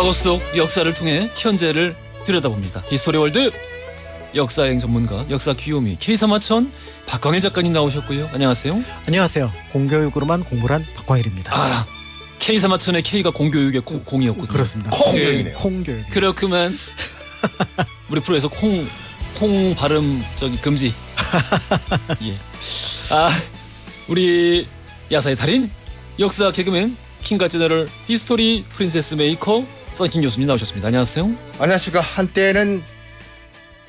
과거 속 역사를 통해 현재를 들여다봅니다. 히스토리월드 역사여행 전문가 역사 귀요미 K3화천 박광일 작가님 나오셨고요. 안녕하세요. 안녕하세요. 공교육으로만 공부를 한 박광일입니다. K3화천의 K가 공교육의 공이었거든요. 그렇습니다. 콩교육이네요. 콩교육. 그렇구만. 우리 프로에서 콩 발음 금지. 예. 우리 야사의 달인 역사 개그맨 킹과 제너럴 히스토리 프린세스 메이커 썬킴 교수님 나오셨습니다. 안녕하세요. 안녕하십니까. 한때는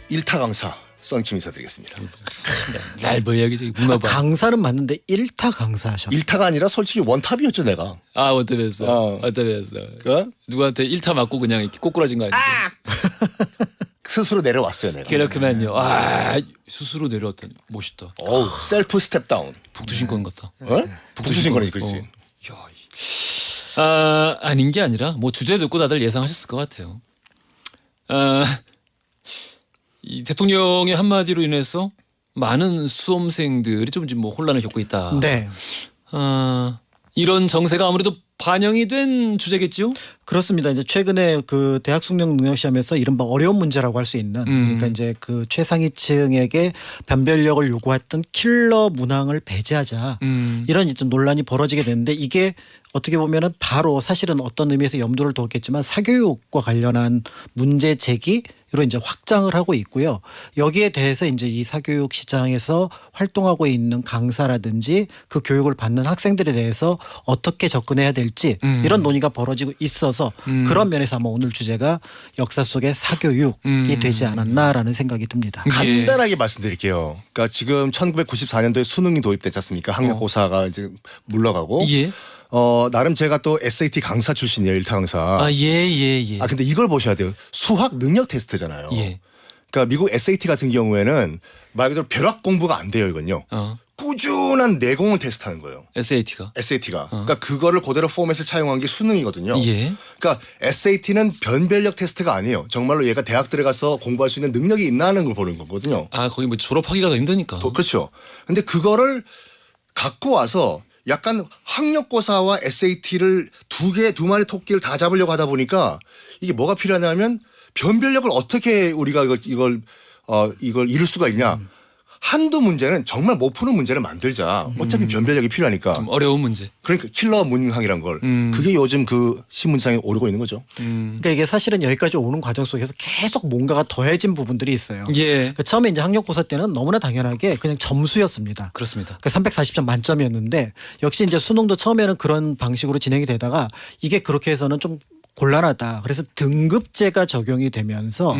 일타 강사 썬킴 인사드리겠습니다. 날뭐야 저기 문어봐. 강사는 맞는데 일타 강사하셨어요. 일타가 아니라 솔직히 원탑이었죠 내가. 어떠했어? 그? 누구한테 일타 맞고 그냥 이렇게 꼬꾸라진 거 아니에요? 스스로 내려왔어요 내가. 그렇구만요. 스스로 내려왔다니 멋있다. 어우 셀프 스텝 다운. 북두신권 같다. 북두신권이지 그렇지. 아닌 게 아니라 뭐 주제 듣고 다들 예상하셨을 것 같아요. 이 대통령의 한마디로 인해서 많은 수험생들이 좀 뭐 혼란을 겪고 있다. 네. 이런 정세가 아무래도 반영이 된 주제겠지요? 그렇습니다. 이제 최근에 그 대학 숙련 능력 시험에서 이른바 어려운 문제라고 할 수 있는 그러니까 이제 그 최상위층에게 변별력을 요구했던 킬러 문항을 배제하자 이런 이제 논란이 벌어지게 됐는데 이게 어떻게 보면은 바로 사실은 어떤 의미에서 염두를 뒀겠지만 사교육과 관련한 문제 제기로 이제 확장을 하고 있고요. 여기에 대해서 이제 이 사교육 시장에서 활동하고 있는 강사라든지 그 교육을 받는 학생들에 대해서 어떻게 접근해야 될지 이런 논의가 벌어지고 있어서 그런 면에서 아마 오늘 주제가 역사 속의 사교육이 되지 않았나라는 생각이 듭니다. 간단하게 말씀드릴게요. 그러니까 지금 1994년도에 수능이 도입됐지 않습니까? 학력고사가 이제 물러가고. 예. 나름 제가 또 SAT 강사 출신이에요. 일타 강사. 예. 근데 이걸 보셔야 돼요. 수학 능력 테스트잖아요. 예. 그러니까 미국 SAT 같은 경우에는 말 그대로 벼락 공부가 안 돼요, 이건요. 꾸준한 내공을 테스트하는 거예요. SAT가. 그러니까 그거를 그대로 포맷을 차용한 게 수능이거든요. 예. 그러니까 SAT는 변별력 테스트가 아니에요. 정말로 얘가 대학 들어가서 공부할 수 있는 능력이 있나 하는 걸 보는 거거든요. 거기 뭐 졸업하기가 더 힘드니까. 그렇죠. 근데 그거를 갖고 와서 약간 학력고사와 SAT를 두 마리 토끼를 다 잡으려고 하다 보니까 이게 뭐가 필요하냐면 변별력을 어떻게 우리가 이걸 이룰 수가 있냐. 한두 문제는 정말 못 푸는 문제를 만들자. 어차피 변별력이 필요하니까. 좀 어려운 문제. 그러니까 킬러 문항이란 걸. 그게 요즘 그 신문상에 오르고 있는 거죠. 그러니까 이게 사실은 여기까지 오는 과정 속에서 계속 뭔가가 더해진 부분들이 있어요. 예. 그러니까 처음에 이제 학력고사 때는 너무나 당연하게 그냥 점수였습니다. 그렇습니다. 그러니까 340점 만점이었는데 역시 이제 수능도 처음에는 그런 방식으로 진행이 되다가 이게 그렇게 해서는 좀 곤란하다. 그래서 등급제가 적용이 되면서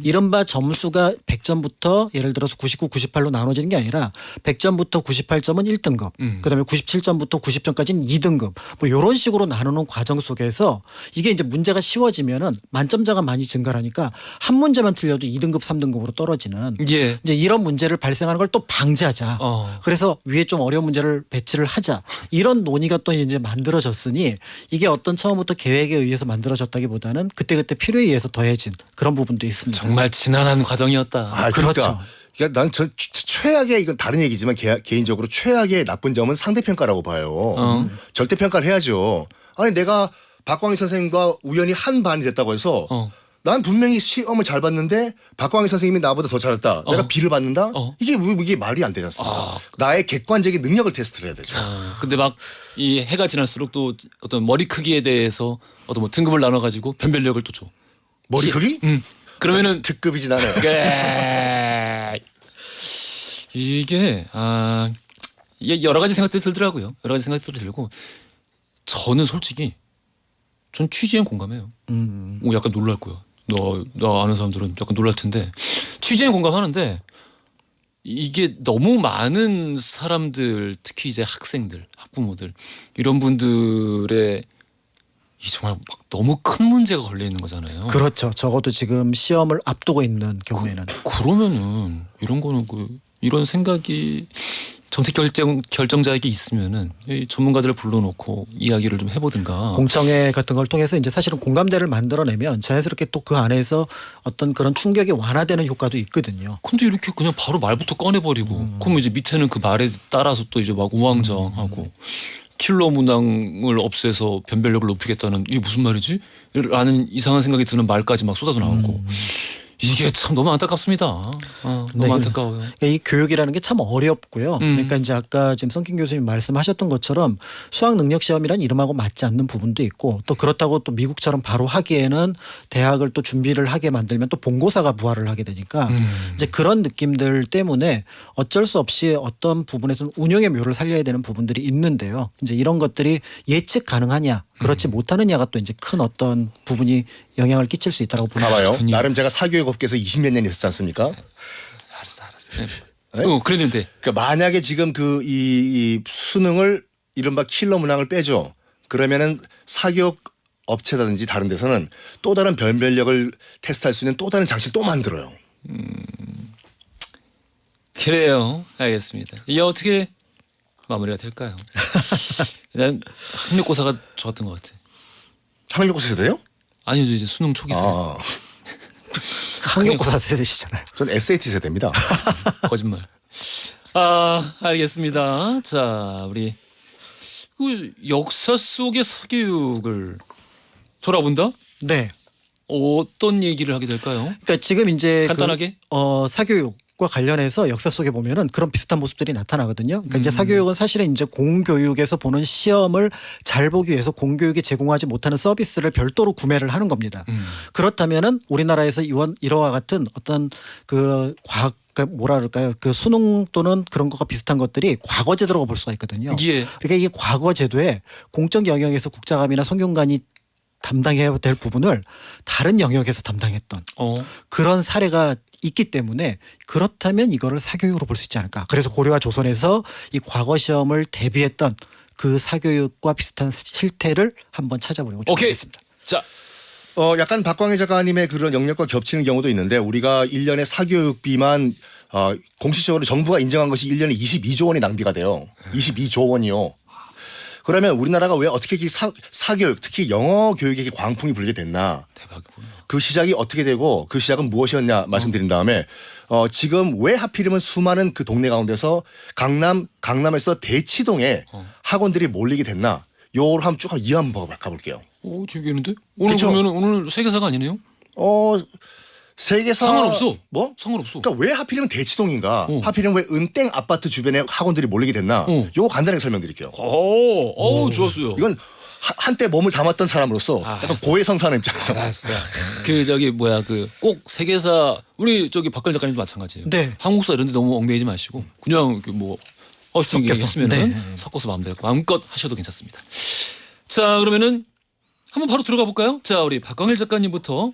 이른바 점수가 100점부터 예를 들어서 99, 98로 나눠지는 게 아니라 100점부터 98점은 1등급, 그다음에 97점부터 90점까지는 2등급, 뭐 이런 식으로 나누는 과정 속에서 이게 이제 문제가 쉬워지면은 만점자가 많이 증가하니까 한 문제만 틀려도 2등급, 3등급으로 떨어지는 예. 이제 이런 문제를 발생하는 걸 또 방지하자. 그래서 위에 좀 어려운 문제를 배치를 하자. 이런 논의가 또 이제 만들어졌으니 이게 어떤 처음부터 계획에 의해서 만들어졌다기보다는 그때그때 필요에 의해서 더해진 그런 부분도 있습니다. 정말 지난한 과정이었다. 그렇죠. 그러니까 난 최악의 이건 다른 얘기지만 개인적으로 최악의 나쁜 점은 상대평가라고 봐요. 절대평가를 해야죠. 아니 내가 박광희 선생님과 우연히 한 반이 됐다고 해서 난 분명히 시험을 잘 봤는데 박광희 선생님이 나보다 더 잘했다. 내가 B를 받는다? 이게 말이 안 되지 않습니까? 나의 객관적인 능력을 테스트를 해야 되죠. 근데 막 이 해가 지날수록 또 어떤 머리 크기에 대해서 어떤 뭐 등급을 나눠가지고 변별력을 또 줘. 머리 크기? 그러면은 특급이진 않아요. 이게 여러 가지 생각들이 들더라고요. 여러 가지 생각들이 들고 저는 솔직히 전 취지엔 공감해요. 약간 놀랄 거야. 너 아는 사람들은 약간 놀랄 텐데 취지엔 공감하는데 이게 너무 많은 사람들 특히 이제 학생들, 학부모들 이런 분들의 이 정말 막 너무 큰 문제가 걸려 있는 거잖아요. 그렇죠. 적어도 지금 시험을 앞두고 있는 경우에는. 그러면은 이런 거는 이런 생각이 정책 결정자에게 있으면은 이 전문가들을 불러놓고 이야기를 좀 해보든가. 공청회 같은 걸 통해서 이제 사실은 공감대를 만들어내면 자연스럽게 또 그 안에서 어떤 그런 충격이 완화되는 효과도 있거든요. 근데 이렇게 그냥 바로 말부터 꺼내버리고 그럼 이제 밑에는 그 말에 따라서 또 이제 막 우왕좌왕하고 킬러 문항을 없애서 변별력을 높이겠다는 이게 무슨 말이지? 라는 이상한 생각이 드는 말까지 막 쏟아져 나오고 이게 참 너무 안타깝습니다. 너무 안타까워요. 그러니까 이 교육이라는 게 참 어렵고요. 그러니까 이제 아까 지금 성김 교수님 말씀하셨던 것처럼 수학 능력 시험이란 이름하고 맞지 않는 부분도 있고 또 그렇다고 또 미국처럼 바로 하기에는 대학을 또 준비를 하게 만들면 또 본고사가 부활을 하게 되니까 이제 그런 느낌들 때문에 어쩔 수 없이 어떤 부분에서는 운영의 묘를 살려야 되는 부분들이 있는데요. 이제 이런 것들이 예측 가능하냐 그렇지 못하느냐가 또 이제 큰 어떤 부분이 영향을 끼칠 수 있다고 봅니다. 봐봐요. 나름 제가 사교육업계에서 20몇 년 있었지 않습니까? 알았어. 네? 그랬는데. 그러니까 만약에 지금 이 수능을 이른바 킬러 문항을 빼죠. 그러면은 사교육 업체라든지 다른 데서는 또 다른 변별력을 테스트할 수 있는 또 다른 장치를 또 만들어요. 그래요. 알겠습니다. 이게 어떻게 마무리가 될까요? 난 학력고사가 좋았던 것 같아. 학력고사 세대요? 아니죠, 이제 수능 초기세. 학력고사 세대시잖아요. 전 SAT 세대입니다. 거짓말. 알겠습니다. 자, 우리 그 역사 속의 사교육을 돌아본다? 네. 어떤 얘기를 하게 될까요? 그러니까 지금 이제 간단하게? 사교육과 관련해서 역사 속에 보면은 그런 비슷한 모습들이 나타나거든요. 그러니까 이제 사교육은 사실은 이제 공교육에서 보는 시험을 잘 보기 위해서 공교육이 제공하지 못하는 서비스를 별도로 구매를 하는 겁니다. 그렇다면은 우리나라에서 이와 같은 어떤 그러니까 뭐라 그럴까요? 그 수능 또는 그런 것과 비슷한 것들이 과거 제도라고 볼 수가 있거든요. 예. 그러니까 이게 과거 제도에 공적 영역에서 국자감이나 성균관이 담당해야 될 부분을 다른 영역에서 담당했던 그런 사례가 있기 때문에 그렇다면 이거를 사교육으로 볼 수 있지 않을까. 그래서 고려와 조선에서 이 과거 시험을 대비했던 그 사교육과 비슷한 실태를 한번 찾아보려고 준비했습니다. 자, 약간 박광희 작가님의 그런 영역과 겹치는 경우도 있는데 우리가 1년에 사교육비만 공식적으로 정부가 인정한 것이 1년에 22조 원이 낭비가 돼요. 22조 원이요. 그러면 우리나라가 왜 어떻게 사교육 특히 영어 교육에게 광풍이 불게 됐나. 대박이구나. 그 시작이 어떻게 되고 그 시작은 무엇이었냐 말씀드린 다음에 지금 왜 하필이면 수많은 그 동네 가운데서 강남에서 대치동에 학원들이 몰리게 됐나. 요걸 한번 쭉 이해 한번 가볼게요. 재밌겠는데? 오늘 그쵸? 그러면 오늘 세계사가 아니네요? 세계사 상관없어. 뭐? 상관없어. 그러니까 왜 하필이면 대치동인가? 하필이면 왜 은땡 아파트 주변에 학원들이 몰리게 됐나? 요거 간단하게 설명드릴게요. 좋았어요. 이건 한때 몸을 담았던 사람으로서 약간 고해성사하는 입장에서. 알았어. 꼭 세계사 우리 박근 작가님도 마찬가지예요. 네. 한국사 이런 데 너무 얽매이지 마시고 그냥 하시면은 네. 섞어서 마음껏 하셔도 괜찮습니다. 자, 그러면은 한번 바로 들어가 볼까요? 자, 우리 박광일 작가님부터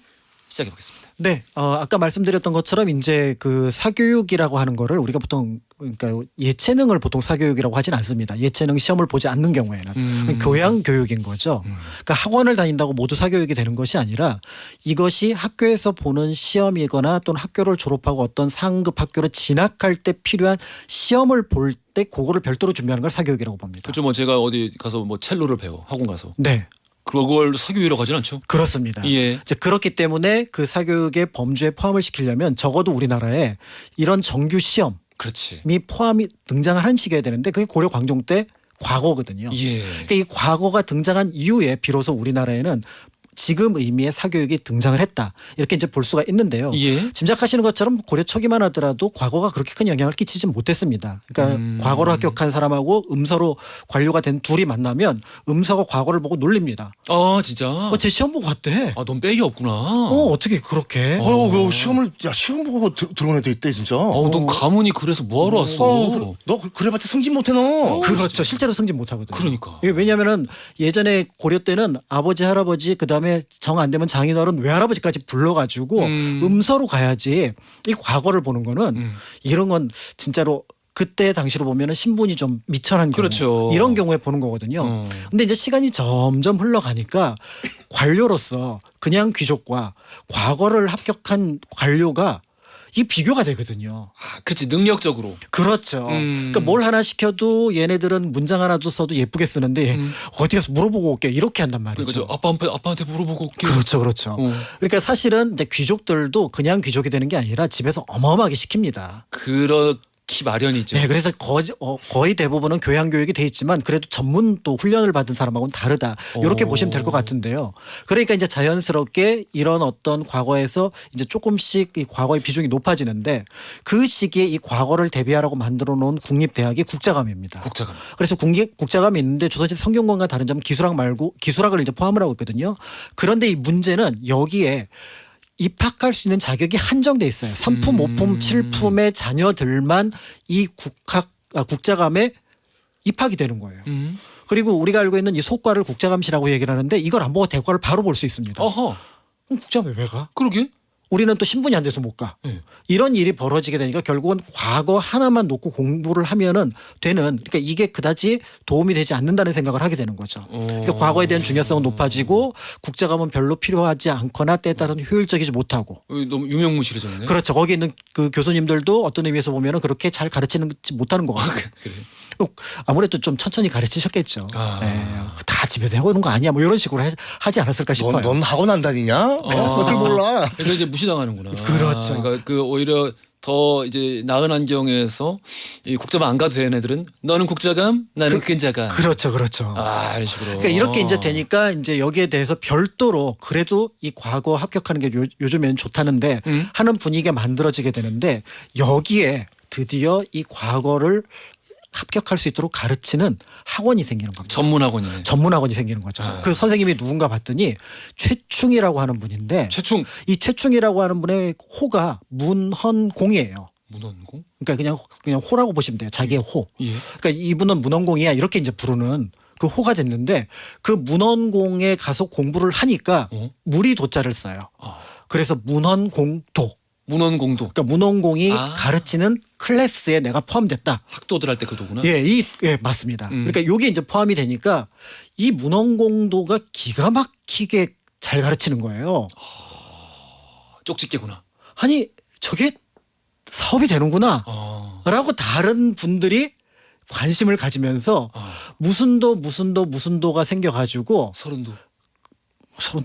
시작해 보겠습니다. 네, 아까 말씀드렸던 것처럼 이제 그 사교육이라고 하는 거를 우리가 보통 그러니까 예체능을 보통 사교육이라고 하진 않습니다. 예체능 시험을 보지 않는 경우에는 교양 교육인 거죠. 그러니까 학원을 다닌다고 모두 사교육이 되는 것이 아니라 이것이 학교에서 보는 시험이거나 또는 학교를 졸업하고 어떤 상급 학교로 진학할 때 필요한 시험을 볼 때 그거를 별도로 준비하는 걸 사교육이라고 봅니다. 그렇죠. 제가 어디 가서 첼로를 배워 학원 가서. 네. 그걸 사교육이라고 하진 않죠. 그렇습니다. 예. 이제 그렇기 때문에 그 사교육의 범주에 포함을 시키려면 적어도 우리나라에 이런 정규 시험이 그렇지. 포함이 등장을 한 시기여야 되는데 그게 고려 광종 때 과거거든요. 예. 그러니까 이 과거가 등장한 이후에 비로소 우리나라에는 지금 의미의 사교육이 등장을 했다. 이렇게 이제 볼 수가 있는데요. 예. 짐작하시는 것처럼 고려 초기만 하더라도 과거가 그렇게 큰 영향을 끼치지 못했습니다. 그러니까 과거로 합격한 사람하고 음서로 관료가 된 둘이 만나면 음서가 과거를 보고 놀립니다. 진짜? 제 시험 보고 왔대. 넌 백이 없구나. 어떻게 그렇게? 시험 보고 들어온 애도 있대 진짜. 넌 가문이 그래서 뭐하러 왔어? 너 그래봤자 승진 못해 너. 그렇죠. 실제로 승진 못하거든요. 그러니까. 왜냐하면 예전에 고려 때는 아버지 할아버지 그다음에 정 안 되면 장인어른 외할아버지까지 불러가지고 음서로 가야지 이 과거를 보는 거는 이런 건 진짜로 그때 당시로 보면은 신분이 좀 미천한 경우 그렇죠. 이런 경우에 보는 거거든요. 근데 이제 시간이 점점 흘러가니까 관료로서 그냥 귀족과 과거를 합격한 관료가 이 비교가 되거든요. 그렇지. 능력적으로. 그렇죠. 그러니까 뭘 하나 시켜도 얘네들은 문장 하나도 써도 예쁘게 쓰는데 어디 가서 물어보고 올게 이렇게 한단 말이죠. 그러니까 아빠한테 물어보고 올게. 그렇죠. 그러니까 사실은 이제 귀족들도 그냥 귀족이 되는 게 아니라 집에서 어마어마하게 시킵니다. 키 마련이죠. 네, 그래서 거의 대부분은 교양 교육이 돼 있지만 그래도 전문 또 훈련을 받은 사람하고는 다르다. 이렇게 보시면 될 것 같은데요. 그러니까 이제 자연스럽게 이런 어떤 과거에서 이제 조금씩 이 과거의 비중이 높아지는데 그 시기에 이 과거를 대비하라고 만들어 놓은 국립대학이 국자감입니다. 국자감. 그래서 국자감이 있는데 조선시 성균관과 다른 점은 기술학 말고 기술학을 이제 포함을 하고 있거든요. 그런데 이 문제는 여기에 입학할 수 있는 자격이 한정돼 있어요. 3품, 5품, 7품의 자녀들만 이 국자감에 입학이 되는 거예요. 그리고 우리가 알고 있는 이 속과를 국자감시라고 얘기를 하는데 이걸 안 보고 대과를 바로 볼 수 있습니다. 어허. 그럼 국자감에 왜 가? 그러게. 우리는 또 신분이 안 돼서 못 가. 네. 이런 일이 벌어지게 되니까 결국은 과거 하나만 놓고 공부를 하면은 되는, 그러니까 이게 그다지 도움이 되지 않는다는 생각을 하게 되는 거죠. 그러니까 과거에 대한 중요성은 높아지고 국자감은 별로 필요하지 않거나 때에 따라서는 효율적이지 못하고. 너무 유명무실해졌네. 그렇죠. 거기 있는 그 교수님들도 어떤 의미에서 보면은 그렇게 잘 가르치는 못하는 것 같아요. 그래. 아무래도 좀 천천히 가르치셨겠죠. 아. 네. 다 집에서 해오는 거 아니야? 뭐 이런 식으로 하지 않았을까 싶어요. 넌 학원 안 다니냐? 그걸 몰라. 그러니까 이제 무시당하는구나. 그렇죠. 그러니까 그 오히려 더 이제 나은 환경에서 이 국자감 안 가도 되는 애들은 너는 국자감, 나는 근자감. 그렇죠, 그렇죠. 아, 이런 식으로. 그러니까 이렇게 이제 되니까 이제 여기에 대해서 별도로 그래도 이 과거 합격하는 게 요즘엔 좋다는데 하는 분위기가 만들어지게 되는데 여기에 드디어 이 과거를 합격할 수 있도록 가르치는 학원이 생기는 겁니다. 전문 학원이네. 전문 학원이 생기는 거죠. 아. 그 선생님이 누군가 봤더니 최충이라고 하는 분인데 최충. 이 최충이라고 하는 분의 호가 문헌공이에요. 문헌공? 그러니까 그냥 호라고 보시면 돼요. 자기의 호. 예. 그러니까 이분은 문헌공이야 이렇게 이제 부르는 그 호가 됐는데 그 문헌공에 가서 공부를 하니까 무리 도자를 써요. 그래서 문헌공도. 문헌공도. 그러니까 문헌공이 가르치는 클래스에 내가 포함됐다. 학도들 할 때 그 도구나. 예, 맞습니다. 그러니까 요게 이제 포함이 되니까 이 문헌공도가 기가 막히게 잘 가르치는 거예요. 쪽집게구나. 아니 저게 사업이 되는구나. 라고 다른 분들이 관심을 가지면서 무슨 도가 생겨가지고 서른도.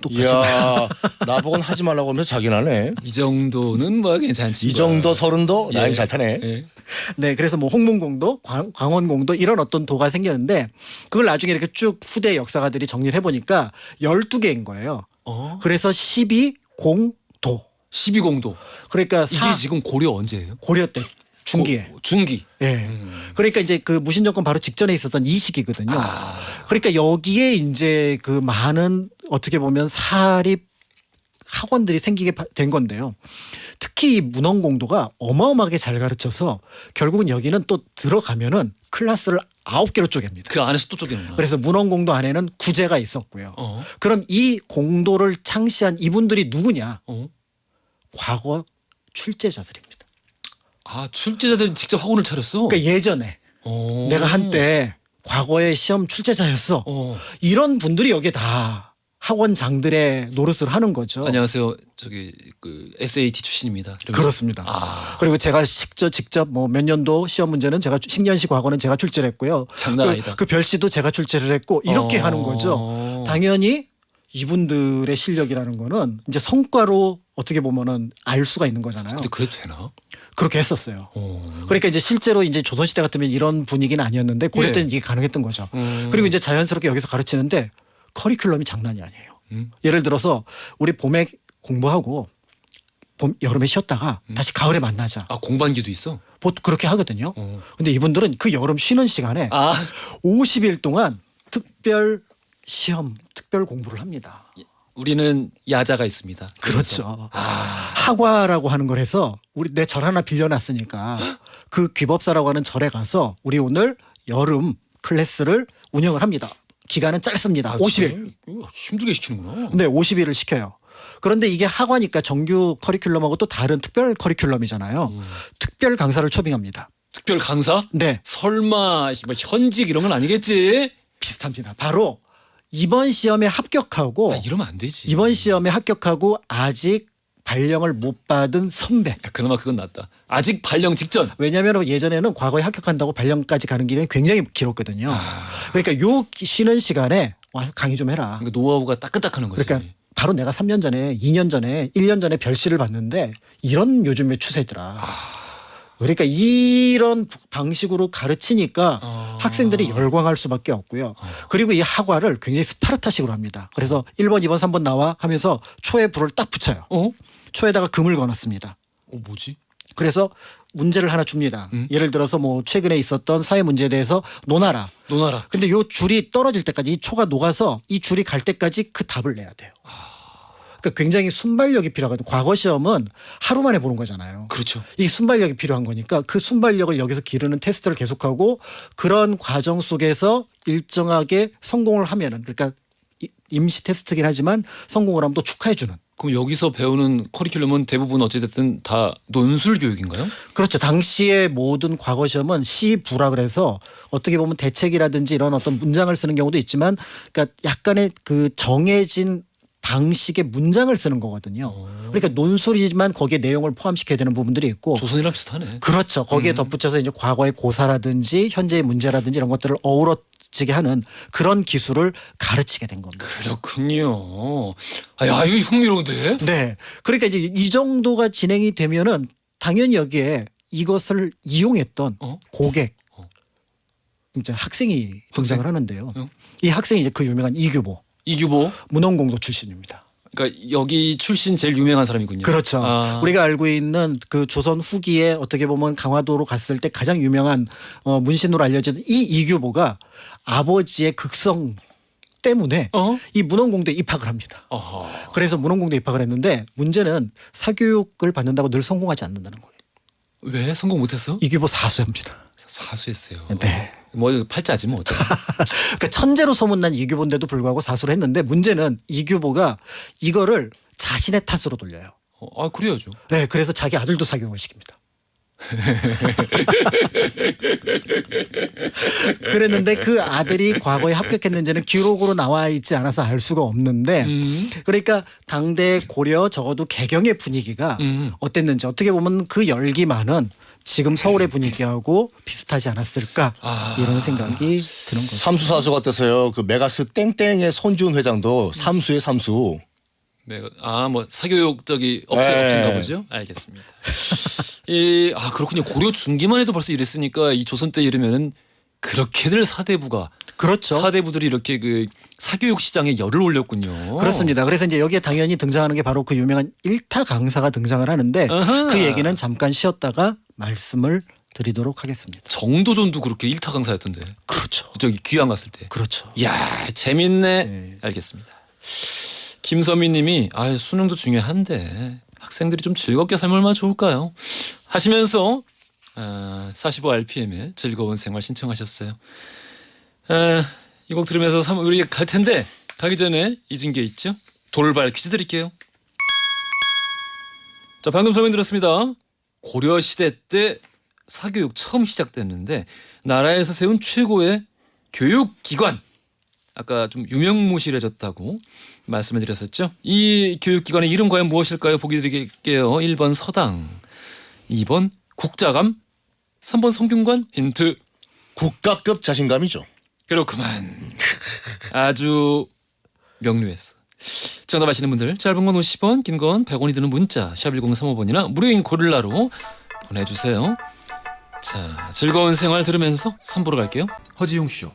이야, 나보고는 하지 말라고 하면서 자기는 하네. 이 정도는 뭐 괜찮지. 이 정도 서른도 예. 나임 잘 타네. 예. 네, 그래서 뭐 홍문공도, 광원공도 이런 어떤 도가 생겼는데 그걸 나중에 이렇게 쭉 후대 역사가들이 정리를 해보니까 12개인 거예요. 그래서 12공도. 12공도. 그러니까 이게 지금 고려 언제예요? 고려 때 중기에. 중기. 예. 그러니까 이제 그 무신정권 바로 직전에 있었던 이 시기거든요. 그러니까 여기에 이제 그 많은 어떻게 보면 사립 학원들이 생기게 된 건데요. 특히 이 문헌공도가 어마어마하게 잘 가르쳐서 결국은 여기는 또 들어가면은 클래스를 9개로 쪼갭니다. 그 안에서 또 쪼개는구나. 그래서 문헌공도 안에는 구제가 있었고요. 그럼 이 공도를 창시한 이분들이 누구냐? 과거 출제자들입니다. 아, 출제자들이 직접 학원을 차렸어? 그러니까 예전에 내가 한때 과거에 시험 출제자였어. 이런 분들이 여기에 다 학원장들의 노릇을 하는 거죠. 안녕하세요. 저기 그 SAT 출신입니다. 이러면서. 그렇습니다. 그리고 제가 직접 뭐 몇 년도 시험 문제는 제가 식년시 과거는 제가 출제를 했고요. 장난 아니다. 그 별시도 제가 출제를 했고 이렇게 하는 거죠. 당연히 이분들의 실력이라는 거는 이제 성과로 어떻게 보면은 알 수가 있는 거잖아요. 근데 그래도 되나? 그렇게 했었어요. 그러니까 이제 실제로 이제 조선시대 같으면 이런 분위기는 아니었는데 고려 때는 이게 가능했던 거죠. 그리고 이제 자연스럽게 여기서 가르치는데 커리큘럼이 장난이 아니에요. 예를 들어서 우리 봄에 공부하고 여름에 쉬었다가 다시 가을에 만나자. 아, 공반기도 있어? 보통 그렇게 하거든요. 근데 이분들은 그 여름 쉬는 시간에 50일 동안 특별 시험, 특별 공부를 합니다. 우리는 야자가 있습니다. 그렇죠. 하과라고 하는 걸 해서 내 절 하나 빌려놨으니까 그 귀법사라고 하는 절에 가서 우리 오늘 여름 클래스를 운영을 합니다. 기간은 짧습니다. 50일. 힘들게 시키는구나. 네, 50일을 시켜요. 그런데 이게 하과니까 정규 커리큘럼하고 또 다른 특별 커리큘럼이잖아요. 특별 강사를 초빙합니다. 특별 강사? 네. 설마 뭐 현직 이런 건 아니겠지? 비슷합니다. 바로 이번 시험에 합격하고 이러면 안 되지. 이번 시험에 합격하고 아직 발령을 못 받은 선배. 그나마 그건 낫다. 아직 발령 직전. 왜냐하면 예전에는 과거에 합격한다고 발령까지 가는 길이 굉장히 길었거든요. 그러니까 요 쉬는 시간에 와서 강의 좀 해라. 그러니까 노하우가 따끈따끈한 거지. 그러니까 바로 내가 3년 전에 2년 전에 1년 전에 별시를 봤는데 이런 요즘의 추세더라. 그러니까 이런 방식으로 가르치니까 학생들이 열광할 수밖에 없고요. 그리고 이 학과를 굉장히 스파르타식으로 합니다. 그래서 1번, 2번, 3번 나와 하면서 초에 불을 딱 붙여요. 초에다가 금을 거놨습니다. 뭐지? 그래서 문제를 하나 줍니다. 예를 들어서 뭐 최근에 있었던 사회 문제에 대해서 논하라. 근데 요 줄이 떨어질 때까지 이 초가 녹아서 이 줄이 갈 때까지 그 답을 내야 돼요. 그러니까 굉장히 순발력이 필요하거든요. 과거 시험은 하루 만에 보는 거잖아요. 그렇죠. 이 순발력이 필요한 거니까 그 순발력을 여기서 기르는 테스트를 계속하고 그런 과정 속에서 일정하게 성공을 하면은 그러니까 임시 테스트긴 하지만 성공을 하면 또 축하해 주는. 그럼 여기서 배우는 커리큘럼은 대부분 어찌됐든 다 논술 교육인가요? 그렇죠. 당시의 모든 과거 시험은 시부라 그래서 어떻게 보면 대책이라든지 이런 어떤 문장을 쓰는 경우도 있지만 그러니까 약간의 그 정해진 방식의 문장을 쓰는 거거든요. 그러니까 논술이지만 거기에 내용을 포함시켜야 되는 부분들이 있고 조선이랑 비슷하네. 그렇죠. 거기에 덧붙여서 이제 과거의 고사라든지 현재의 문제라든지 이런 것들을 어우러지게 하는 그런 기술을 가르치게 된 겁니다. 그렇군요. 야, 이거 흥미로운데? 네. 그러니까 이제 이 정도가 진행이 되면은 당연히 여기에 이것을 이용했던 고객, 이제 학생이 등장을 하는데요. 이 학생이 이제 그 유명한 이규보. 문헌공도 출신입니다. 그러니까 여기 출신 제일 유명한 사람이군요. 그렇죠. 우리가 알고 있는 그 조선 후기에 어떻게 보면 강화도로 갔을 때 가장 유명한 문신으로 알려진 이 이규보가 아버지의 극성 때문에 이 문헌공대에 입학을 합니다. 그래서 문헌공대에 입학을 했는데 문제는 사교육을 받는다고 늘 성공하지 않는다는 거예요. 왜? 성공 못했어? 이규보 사수입니다. 사수했어요. 네. 뭐 팔자지 뭐. 그러니까 천재로 소문난 이규보인데도 불구하고 사수를 했는데 문제는 이규보가 이거를 자신의 탓으로 돌려요. 그래야죠. 네, 그래서 자기 아들도 사교육을 시킵니다. 그랬는데 그 아들이 과거에 합격했는지는 기록으로 나와 있지 않아서 알 수가 없는데 그러니까 당대 고려 적어도 개경의 분위기가 어땠는지 어떻게 보면 그 열기만은 지금 서울의 분위기하고 비슷하지 않았을까 이런 생각이 드는 거죠. 삼수사수 같아서요. 그 메가스 땡땡의 손지훈 회장도 삼수의 삼수. 뭐 사교육 업체인가 보죠. 알겠습니다. 그렇군요. 고려 중기만 해도 벌써 이랬으니까 이 조선 때 이르면은 그렇게들 사대부가 그렇죠. 사대부들이 이렇게 그 사교육 시장에 열을 올렸군요. 그렇습니다. 그래서 이제 여기에 당연히 등장하는 게 바로 그 유명한 일타 강사가 등장을 하는데 그 얘기는 잠깐 쉬었다가 말씀을 드리도록 하겠습니다. 정도전도 그렇게 일타 강사였던데. 그렇죠. 저기 귀양 갔을 때. 그렇죠. 이야, 재밌네. 알겠습니다. 김선미 님이 수능도 중요한데 학생들이 좀 즐겁게 살면 얼마나 좋을까요? 하시면서 45rpm의 즐거운 생활 신청하셨어요. 이 곡 들으면서 우리 갈 텐데 가기 전에 잊은 게 있죠? 돌발 퀴즈 드릴게요. 자, 방금 설명 들었습니다. 고려 시대 때 사교육 처음 시작됐는데 나라에서 세운 최고의 교육기관, 아까 좀 유명무실해졌다고 말씀을 드렸었죠. 이 교육기관의 이름 과연 무엇일까요? 보기 드릴게요. 1번 서당, 2번 국자감, 3번 성균관. 힌트. 국가급 자신감이죠. 그렇구만. 아주 명료했어. 정답 아시는 분들 짧은 건 50원, 긴 건 100원이 드는 문자 샵 1035번이나 무료인 고릴라로 보내주세요. 자, 즐거운 생활 들으면서 3부로 갈게요. 허지용 쇼.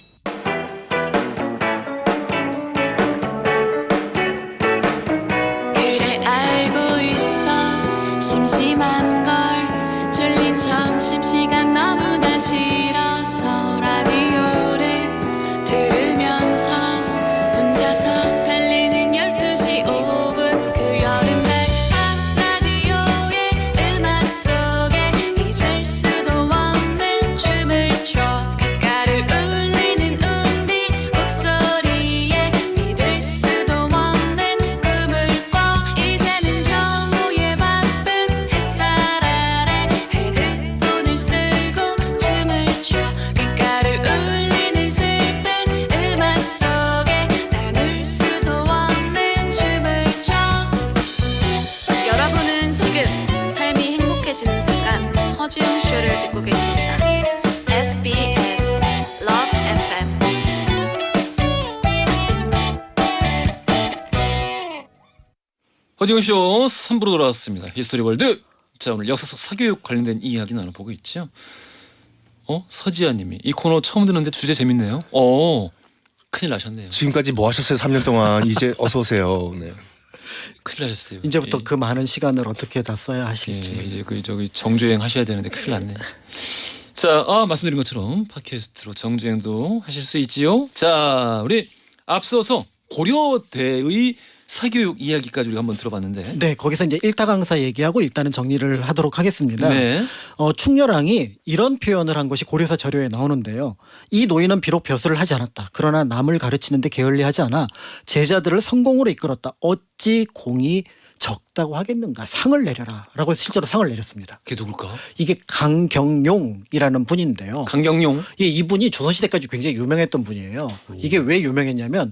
그래 알고 있어 심심한 걸 졸린 점심시간 너무나 싫어서 라디오를 들으면서 혼자서 달리는 12시 5분 그 여름날 밤 라디오의 음악 속에 잊을 수도 없는 춤을 춰 귓가를 울리는 운디 목소리에 믿을 수도 없는 꿈을 꿔 이제는 정오의 바쁜 햇살 아래 헤드폰을 쓰고 춤을 춰 귓가를 울리는 슬픈 음악 속에 나눌 수도 없는 춤을 춰 여러분은 지금 삶이 행복해지는 순간 허지웅 쇼를 듣고 계십니다. SBS Love FM. 허지용 쇼 3부로 돌아왔습니다. 히스토리 월드. 자, 오늘 역사 속 사교육 관련된 이야기 나눠보고 있죠. 서지아님이 이 코너 처음 듣는데 주제 재밌네요. 큰일 나셨네요. 지금까지 뭐 하셨어요? 3년 동안. 이제 어서 오세요. 네. 큰일 나셨어요. 이제부터 예. 그 많은 시간을 어떻게 다 써야 하실지. 예, 이제 저기 정주행 하셔야 되는데 큰일 났네. 자, 말씀드린 것처럼 팟캐스트로 정주행도 하실 수 있지요. 자, 우리 앞서서 고려대의 사교육 이야기까지 우리가 한번 들어봤는데. 네, 거기서 이제 일타 강사 얘기하고 일단은 정리를 하도록 하겠습니다. 네. 충렬왕이 이런 표현을 한 것이 고려사 절요에 나오는데요. 이 노인은 비록 벼슬을 하지 않았다. 그러나 남을 가르치는데 게을리하지 않아 제자들을 성공으로 이끌었다. 어찌 공이 적다고 하겠는가. 상을 내려라 라고 해서 실제로 상을 내렸습니다. 그게 누굴까? 이게 강경용이라는 분인데요. 강경용. 예, 이분이 조선시대까지 굉장히 유명했던 분이에요. 이게 왜 유명했냐면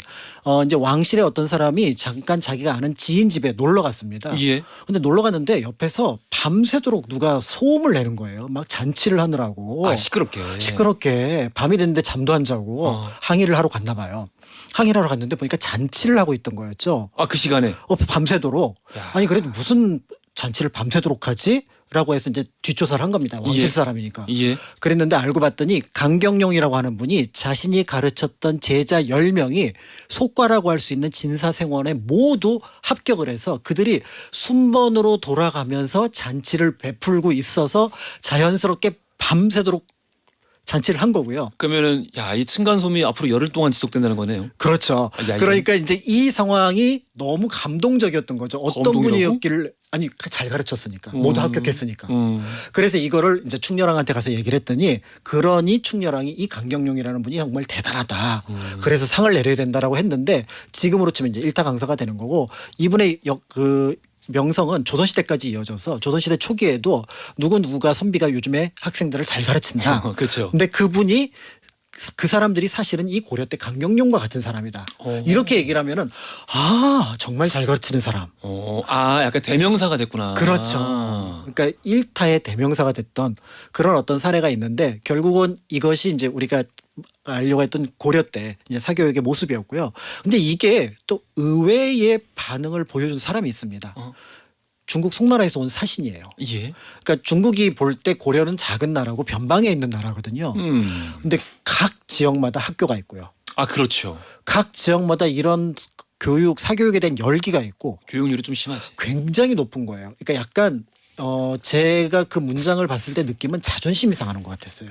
이제 왕실의 어떤 사람이 잠깐 자기가 아는 지인 집에 놀러 갔습니다. 예. 근데 놀러 갔는데 옆에서 밤새도록 누가 소음을 내는 거예요. 막 잔치를 하느라고. 시끄럽게 밤이 됐는데 잠도 안 자고 항의를 하러 갔나 봐요. 항의를 하러 갔는데 보니까 잔치를 하고 있던 거였죠. 그 시간에. 밤새도록. 야. 아니 그래도 무슨 잔치를 밤새도록 하지? 라고 해서 이제 뒷조사를 한 겁니다. 왕실 예. 사람이니까. 예. 그랬는데 알고 봤더니 강경용이라고 하는 분이 자신이 가르쳤던 제자 10명이 속과라고 할 수 있는 진사생원에 모두 합격을 해서 그들이 순번으로 돌아가면서 잔치를 베풀고 있어서 자연스럽게 밤새도록 잔치를 한 거고요. 그러면은 이 층간소음이 앞으로 열흘 동안 지속된다는 거네요. 그렇죠. 그러니까 이제 이 상황이 너무 감동적이었던 거죠. 어떤 감동이라고? 분이었길래 잘 가르쳤으니까 모두 합격했으니까. 음. 그래서 이거를 이제 충렬왕한테 가서 얘기를 했더니 그러니 충렬왕이 이 강경용이라는 분이 정말 대단하다. 그래서 상을 내려야 된다라고 했는데 지금으로 치면 이제 일타 강사가 되는 거고 이분의 명성은 조선시대까지 이어져서 조선시대 초기에도 누구가 선비가 요즘에 학생들을 잘 가르친다. 그렇죠. 근데 그분이 그 사람들이 사실은 이 고려 때 강경용과 같은 사람이다. 이렇게 얘기를 하면은 정말 잘 가르치는 사람. 약간 대명사가 됐구나. 그렇죠. 그러니까 일타의 대명사가 됐던 그런 어떤 사례가 있는데 결국은 이것이 이제 우리가 알려고 했던 고려 때 이제 사교육의 모습이었고요. 근데 이게 또 의외의 반응을 보여준 사람이 있습니다. 중국 송나라에서 온 사신이에요. 예. 그러니까 중국이 볼 때 고려는 작은 나라고 변방에 있는 나라거든요. 근데 각 지역마다 학교가 있고요. 그렇죠. 각 지역마다 이런 사교육에 대한 열기가 있고 교육률이 좀 심하지. 굉장히 높은 거예요. 그러니까 약간 제가 그 문장을 봤을 때 느낌은 자존심이 상하는 것 같았어요.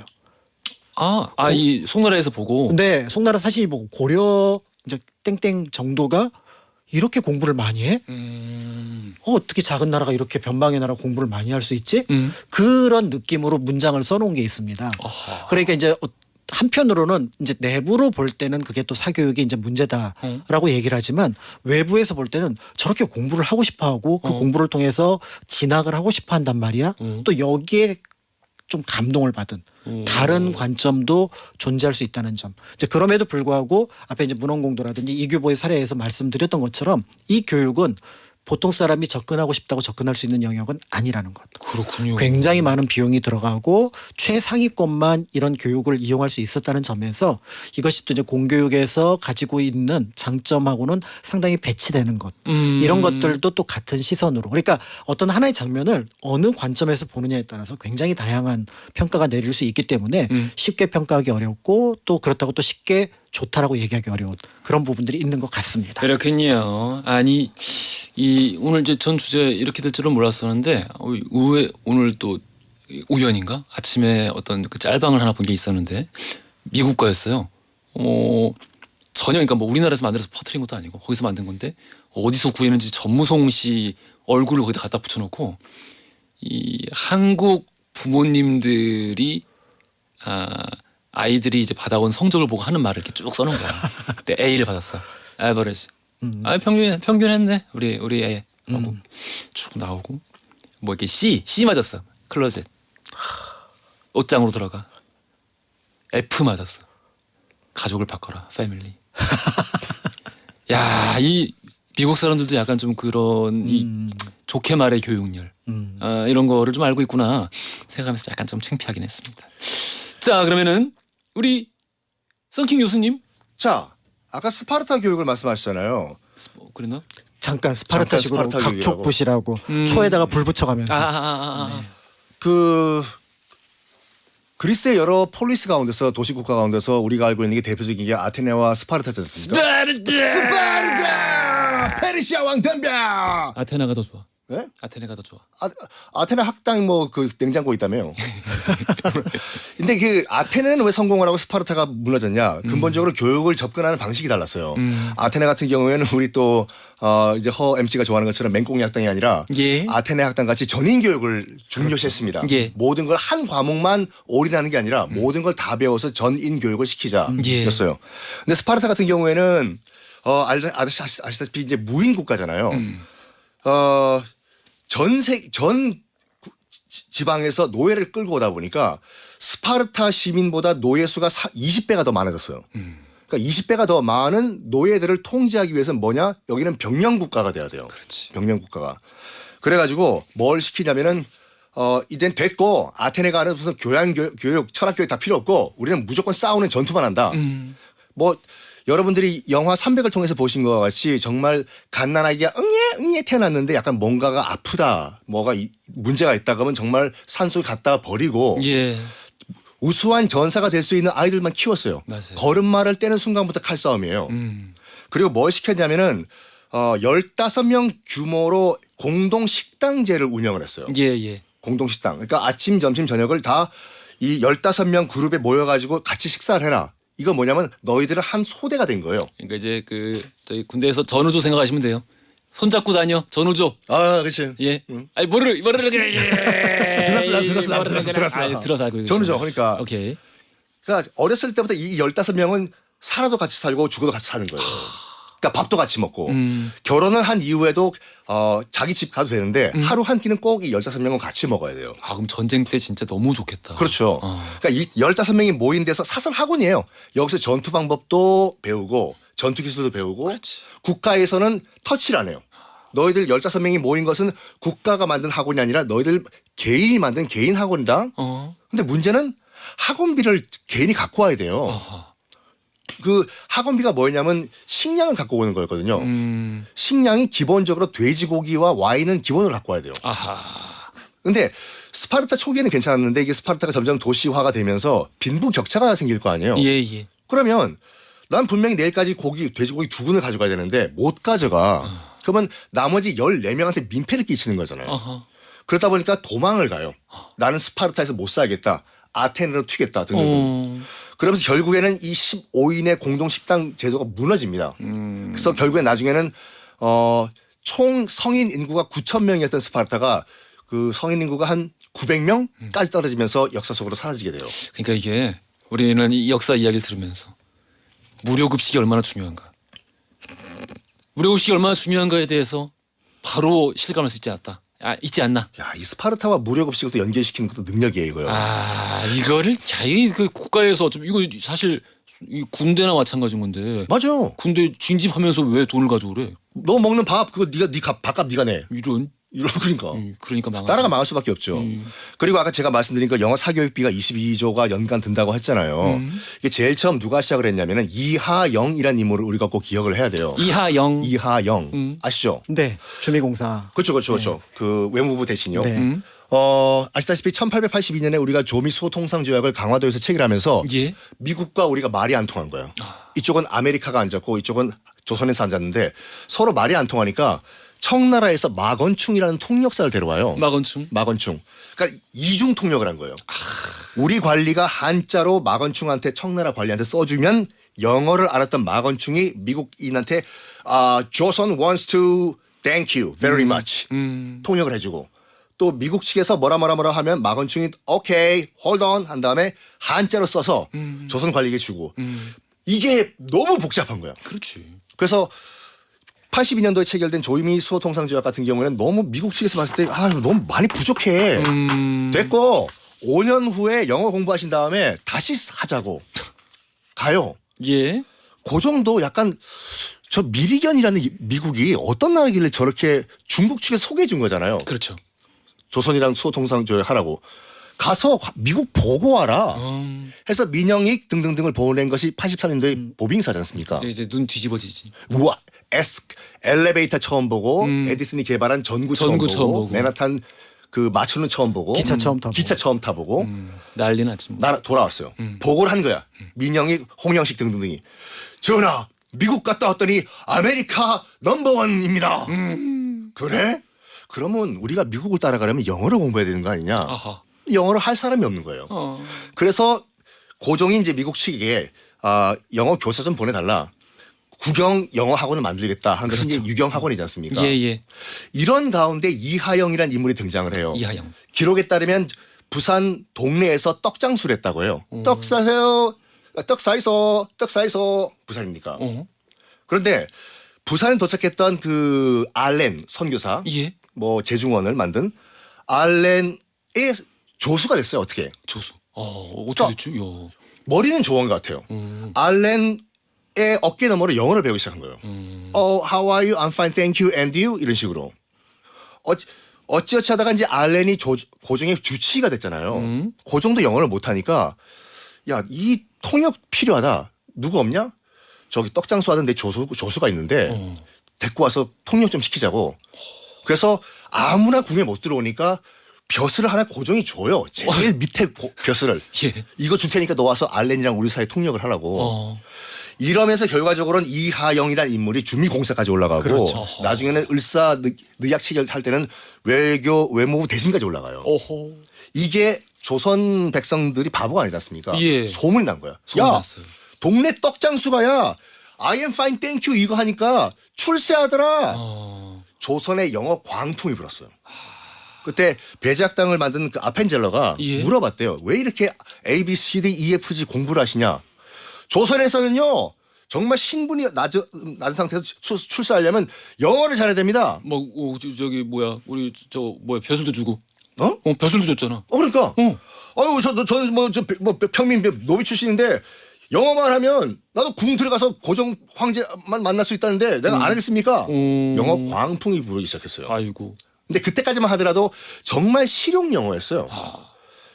이 송나라에서 보고. 근데 송나라 사신이 보고 고려 이제 땡땡 정도가 이렇게 공부를 많이 해? 어떻게 작은 나라가 이렇게 변방의 나라 공부를 많이 할 수 있지? 그런 느낌으로 문장을 써놓은 게 있습니다. 그러니까 이제 한편으로는 이제 내부로 볼 때는 그게 또 사교육이 이제 문제다라고 얘기를 하지만 외부에서 볼 때는 저렇게 공부를 하고 싶어하고 그 공부를 통해서 진학을 하고 싶어한단 말이야. 또 여기에 좀 감동을 받은 다른 관점도 존재할 수 있다는 점. 이제 그럼에도 불구하고 앞에 이제 문헌공도라든지 이규보의 사례에서 말씀드렸던 것처럼 이 교육은 보통 사람이 접근하고 싶다고 접근할 수 있는 영역은 아니라는 것. 그렇군요. 굉장히 많은 비용이 들어가고 최상위권만 이런 교육을 이용할 수 있었다는 점에서 이것이 또 이제 공교육에서 가지고 있는 장점하고는 상당히 배치되는 것. 이런 것들도 또 같은 시선으로. 그러니까 어떤 하나의 장면을 어느 관점에서 보느냐에 따라서 굉장히 다양한 평가가 내릴 수 있기 때문에 쉽게 평가하기 어렵고 또 그렇다고 또 쉽게 좋다라고 얘기하기 어려운 그런 부분들이 있는 것 같습니다. 그렇군요. 아니 오늘 이제 전 주제 이렇게 될 줄은 몰랐었는데 오늘 또 우연인가 아침에 어떤 그 짤방을 하나 본 게 있었는데 미국 거였어요. 전혀 그러니까 뭐 우리나라에서 만들어서 퍼뜨린 것도 아니고 거기서 만든 건데 어디서 구했는지 전무송 씨 얼굴을 거기다 갖다 붙여놓고 이 한국 부모님들이 아이들이 이제 받아온 성적을 보고 하는 말을 이렇게 쭉 써놓은 거야. 근데 A를 받았어. 에버리지. 평균했네. 우리 애. 하고 쭉 나오고 뭐 이렇게 C 맞았어. 클로젯. 옷장으로 들어가. F 맞았어. 가족을 바꿔라. 패밀리. 야, 이 미국 사람들도 약간 좀 그런 이 좋게 말해 교육열 이런 거를 좀 알고 있구나 생각하면서 약간 좀 창피하긴 했습니다. 자, 그러면은 우리 썬킹 교수님. 자, 아까 스파르타 교육을 말씀하셨잖아요. 그랬나? 잠깐 스파르타식으로 스파르타 교육이라고. 각촉붓이라고 초에다가 불 붙여가면서 그 그리스의 여러 폴리스 가운데서 도시 국가 가운데서 우리가 알고 있는 게 대표적인 게 아테네와 스파르타지 않습니까? 스파르타! 페르시아 왕 덤벼! 아테나가 더 좋아. 예? 아테네가 더 좋아. 아테네 학당 뭐 그 냉장고 있다며요. 근데 그 아테네는 왜 성공을 하고 스파르타가 무너졌냐? 근본적으로 교육을 접근하는 방식이 달랐어요. 아테네 같은 경우에는 우리 또 이제 허 MC가 좋아하는 것처럼 맹꽁이 학당이 아니라 예. 아테네 학당 같이 전인 교육을 중요시했습니다. 예. 모든 걸 한 과목만 올인하는 게 아니라 모든 걸 다 배워서 전인 교육을 시키자였어요. 근데 스파르타 같은 경우에는 아시다시피 이제 무인 국가잖아요. 전 지방에서 노예를 끌고 오다 보니까 스파르타 시민보다 노예 수가 20배가 더 많아졌어요. 그러니까 20배가 더 많은 노예들을 통제하기 위해서는 뭐냐? 여기는 병영 국가가 돼야 돼요. 그렇지. 병영 국가가. 그래가지고 뭘 시키냐면은 이젠 됐고 아테네가 하는 무슨 교육, 철학 교육 다 필요 없고 우리는 무조건 싸우는 전투만 한다. 뭐 여러분들이 영화 300을 통해서 보신 것과 같이 정말 갓난아기가 응애 태어났는데 약간 뭔가가 아프다, 뭐가 문제가 있다 그러면 정말 산속에 갖다 버리고 예. 우수한 전사가 될 수 있는 아이들만 키웠어요. 맞아요. 걸음마를 떼는 순간부터 칼싸움이에요. 그리고 뭘 시켰냐면은 15명 규모로 공동 식당제를 운영을 했어요. 예. 공동 식당. 그러니까 아침, 점심, 저녁을 다 이 15명 그룹에 모여가지고 같이 식사를 해라. 이건 뭐냐면 너희들은 한 소대가 된 거예요. 그러니까 이제 그 저희 군대에서 전우조 생각하시면 돼요. 손잡고 다녀 전우조. 아, 그렇지. 예. 아니 뭐를 들었어. 들어서 알고 전우죠. 그러니까. 오케이. 그러니까 어렸을 때부터 이 15명은 살아도 같이 살고 죽어도 같이 사는 거예요. 그러니까 밥도 같이 먹고 결혼을 한 이후에도 자기 집 가도 되는데 하루 한 끼는 꼭 이 15명은 같이 먹어야 돼요. 아 그럼 전쟁 때 진짜 너무 좋겠다. 그렇죠. 그러니까 이 15명이 모인 데서 사설 학원이에요. 여기서 전투 방법도 배우고 전투 기술도 배우고 그렇지. 국가에서는 터치를 안 해요. 너희들 15명이 모인 것은 국가가 만든 학원이 아니라 너희들 개인이 만든 개인 학원이다. 근데 문제는 학원비를 개인이 갖고 와야 돼요. 아하. 그 학원비가 뭐였냐면 식량을 갖고 오는 거였거든요. 식량이 기본적으로 돼지고기와 와인은 기본으로 갖고 와야 돼요. 아하. 근데 스파르타 초기에는 괜찮았는데 이게 스파르타가 점점 도시화가 되면서 빈부격차가 생길 거 아니에요. 예. 그러면 난 분명히 내일까지 돼지고기 2근을 가져가야 되는데 못 가져가. 그러면 나머지 14명한테 민폐를 끼치는 거잖아요. 아하. 그러다 보니까 도망을 가요. 나는 스파르타에서 못 살겠다. 아테네로 튀겠다 등등. 그러면서 결국에는 이 15인의 공동식당 제도가 무너집니다. 그래서 결국에 나중에는 총 성인 인구가 9,000명이었던 스파르타가 그 성인 인구가 한 900명까지 떨어지면서 역사 속으로 사라지게 돼요. 그러니까 이게 우리는 이 역사 이야기를 들으면서 무료급식이 얼마나 중요한가. 무료급식이 얼마나 중요한가에 대해서 바로 실감할 수 있지 않나. 야, 이 스파르타와 무료급식을 또 연계시키는 것도 능력이에요, 이거요. 아 이거를 자유 그 국가에서 좀 이거 사실 이 군대나 마찬가지인 건데. 맞아. 군대 징집하면서 왜 돈을 가져오래? 너 먹는 밥 그거 밥값 네가 내. 이런. 그러니까. 그러니까 망하지. 나라가 망할 수밖에 없죠. 그리고 아까 제가 말씀드린 거 영어 사교육비가 22조가 연간 든다고 했잖아요. 이게 제일 처음 누가 시작을 했냐면은 이하영이라는 인물을 우리가 꼭 기억을 해야 돼요. 이하영 아시죠? 네, 주미공사. 그렇죠. 그 외무부 대신요. 네. 아시다시피 1882년에 우리가 조미 수호 통상 조약을 강화도에서 체결하면서 예? 미국과 우리가 말이 안 통한 거예요. 이쪽은 아메리카가 앉았고 이쪽은 조선에서 앉았는데 서로 말이 안 통하니까 청나라에서 마건충이라는 통역사를 데려와요. 마건충. 그러니까 이중 통역을 한 거예요. 우리 관리가 한자로 마건충한테 청나라 관리한테 써주면 영어를 알았던 마건충이 미국인한테 조선 wants to thank you very much 통역을 해주고 또 미국 측에서 뭐라 하면 마건충이 오케이 hold on 한 다음에 한자로 써서 조선 관리에게 주고 이게 너무 복잡한 거야. 그렇지. 그래서 82년도에 체결된 조미 수호 통상 조약 같은 경우에는 너무 미국 측에서 봤을 때 너무 많이 부족해. 됐고 5년 후에 영어 공부하신 다음에 다시 하자고 가요. 예. 그 정도 약간 저 미리견이라는 미국이 어떤 나라길래 저렇게 중국 측에 소개해 준 거잖아요. 그렇죠. 조선이랑 수호 통상 조약 하라고. 가서 미국 보고 와라. 해서 민영익 등등등을 보낸 것이 83년도에 모빙사지 않습니까? 이제 눈 뒤집어지지. 우와 엘리베이터 처음 보고 에디슨이 개발한 전구 처음 보고 맨하탄 그 마천루 처음 보고 기차 처음 타보고 기차 처음 타보고 난리 났지 뭐. 나 돌아왔어요. 보고를 한 거야. 민영이 홍영식 등등등이 전하 미국 갔다 왔더니 아메리카 넘버원입니다. 그래? 그러면 우리가 미국을 따라가려면 영어를 공부해야 되는 거 아니냐? 아하. 영어를 할 사람이 없는 거예요. 그래서 고종이 이제 미국 측에 영어 교사 좀 보내달라. 국영 영어 학원을 만들겠다 하는 것이 이제 유경 학원이지 않습니까? 예. 이런 가운데 이하영이라는 인물이 등장을 해요. 이하영. 기록에 따르면 부산 동네에서 떡장수를 했다고 해요. 떡 사세요. 떡 사이소. 떡 사이소. 부산입니까? 그런데 부산에 도착했던 그 알렌 선교사 예. 뭐 재중원을 만든 알렌의 조수가 됐어요. 어떻게? 조수. 어떻게 됐죠? 야. 머리는 좋은 것 같아요. 알렌의 어깨 너머로 영어를 배우기 시작한 거예요. How are you? I'm fine, thank you. And you? 이런 식으로. 어찌어찌 하다가 이제 알렌이 고종의 주치의가 됐잖아요. 고종도 영어를 못하니까 야, 이 통역 필요하다. 누구 없냐? 저기 떡장수 하던 내 조수가 있는데 데리고 와서 통역 좀 시키자고. 그래서 아무나 궁에 못 들어오니까 벼슬을 하나 고종이 줘요. 제일 밑에 벼슬을. 예. 이거 줄 테니까 너 와서 알렌이랑 우리 사이 통역을 하라고. 이러면서 결과적으로는 이하영이라는 인물이 주미공사까지 올라가고 그렇죠. 나중에는 을사늑약 체결할 때는 외무부 대신까지 올라가요. 오호. 이게 조선 백성들이 바보가 아니지 않습니까? 예. 소문이 난 거야. 소문이 야, 났어요. 동네 떡장수가야 I am fine, thank you 이거 하니까 출세하더라. 조선의 영어 광풍이 불었어요. 그때 배제학당을 만든 그 아펜젤러가 예. 물어봤대요. 왜 이렇게 A, B, C, D, E, F, G 공부를 하시냐. 조선에서는요. 정말 신분이 낮은 상태에서 출세하려면 영어를 잘해야 됩니다. 뭐 저기 뭐야 우리 저 뭐야 벼슬도 주고. 벼슬도 줬잖아. 그러니까. 아유 저는 뭐 평민 노비 출신인데 영어만 하면 나도 궁 들어가서 고종 황제만 만날 수 있다는데 내가 안 하겠습니까? 영어 광풍이 부르기 시작했어요. 아이고. 근데 그때까지만 하더라도 정말 실용 영어였어요.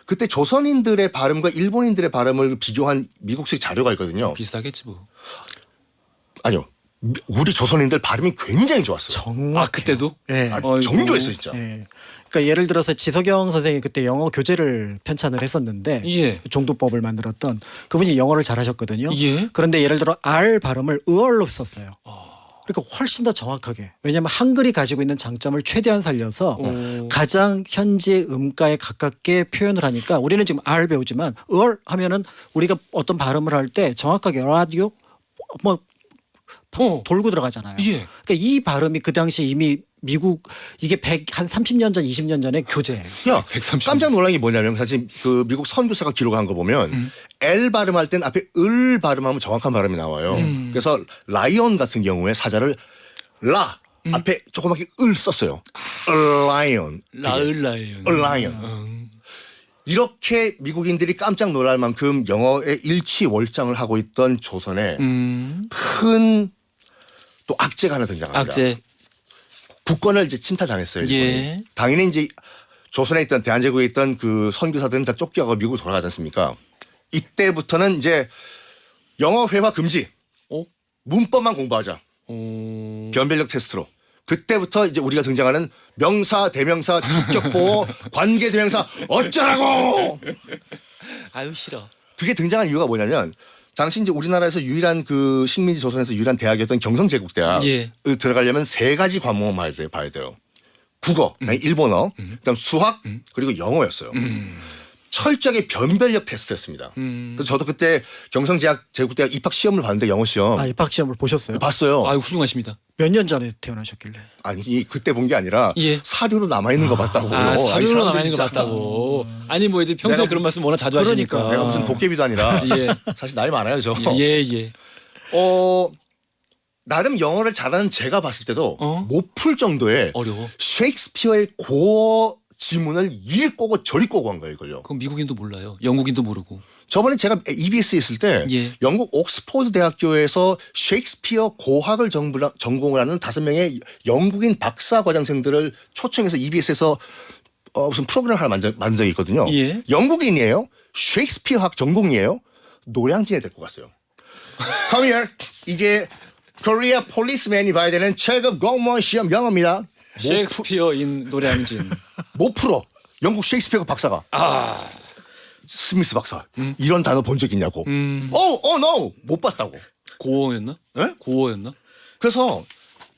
그때 조선인들의 발음과 일본인들의 발음을 비교한 미국식 자료가 있거든요. 비슷하겠지 뭐. 아니요. 우리 조선인들 발음이 굉장히 좋았어요. 정말. 그때도? 예. 정교했어 진짜. 예. 그러니까 예를 들어서 지석영 선생이 그때 영어 교재를 편찬을 했었는데 예. 종두법을 만들었던 그분이 영어를 잘하셨거든요. 예. 그런데 예를 들어 R 발음을 의얼로 썼어요. 그러니까 훨씬 더 정확하게. 왜냐하면 한글이 가지고 있는 장점을 최대한 살려서 가장 현지 음가에 가깝게 표현을 하니까 우리는 지금 R 배우지만 의얼 하면은 우리가 어떤 발음을 할 때 정확하게 라디오 뭐 돌고 들어가잖아요. 예. 그러니까 이 발음이 그 당시 이미 미국 이게 한 30년 전, 20년 전의 교재예요. 야, 130. 깜짝 놀란 게 뭐냐면 사실 그 미국 선교사가 기록한 거 보면 L 발음할 땐 앞에 을 발음하면 정확한 발음이 나와요. 그래서 라이언 같은 경우에 사자를 라 앞에 조그맣게 을 썼어요. 라이언. 라이언. 이렇게 미국인들이 깜짝 놀랄 만큼 영어에 일치월장을 하고 있던 조선에 큰 또 악재가 하나 등장합니다. 악재. 국권을 이제 침탈당했어요. 예. 당연히 이제 조선에 있던 대한제국에 있던 그 선교사들은 다 쫓겨가고 미국으로 돌아가지 않습니까? 이때부터는 이제 영어 회화 금지, 문법만 공부하자. 변별력 테스트로. 그때부터 이제 우리가 등장하는 명사, 대명사, 주격보호, 관계대명사 어쩌라고. 아유 싫어. 그게 등장한 이유가 뭐냐면 당시 이제 우리나라에서 유일한 그 식민지 조선에서 유일한 대학이었던 경성제국대학을 예. 들어가려면 3가지 과목만 봐야 돼요. 국어, 일본어, 그다음 수학, 그리고 영어였어요. 철저하게 변별력 테스트였습니다. 그래서 저도 그때 경성제국대학 입학 시험을 봤는데 영어 시험 입학 시험을 보셨어요? 봤어요. 아유 훌륭하십니다. 몇 년 전에 태어나셨길래? 아니 그때 본 게 아니라 예. 사료로 남아 있는 거 봤다고. 사료로 남아 있는 거 봤다고. 아니 뭐 이제 평소에 그런 말씀 워낙 자주 하시니까. 내가 무슨 도깨비도 아니라 예. 사실 나이 많아요 저. 예. 나름 영어를 잘하는 제가 봤을 때도 못 풀 정도의 어려워. 셰익스피어의 고어 지문을 이리 꼬고 저리 꼬고 한 거예요, 이걸요. 그럼 미국인도 몰라요. 영국인도 모르고. 저번에 제가 EBS에 있을 때 예. 영국 옥스퍼드 대학교에서 셰익스피어 고학을 전공을 하는 5명의 영국인 박사 과정생들을 초청해서 EBS에서 무슨 프로그램을 하나 만든 적이 있거든요. 예. 영국인이에요. 셰익스피어학 전공이에요. 노량진에 데리고 갔어요. Come here. 이게 코리아 폴리스맨이 봐야 되는 체급 공무원 시험 영어입니다. 셰익스피어인 노량진. 못 풀어. 영국 셰익스피어 박사가. 아, 스미스 박사. 이런 단어 본 적 있냐고. no. 못 봤다고. 고어였나? 예? 고어였나? 그래서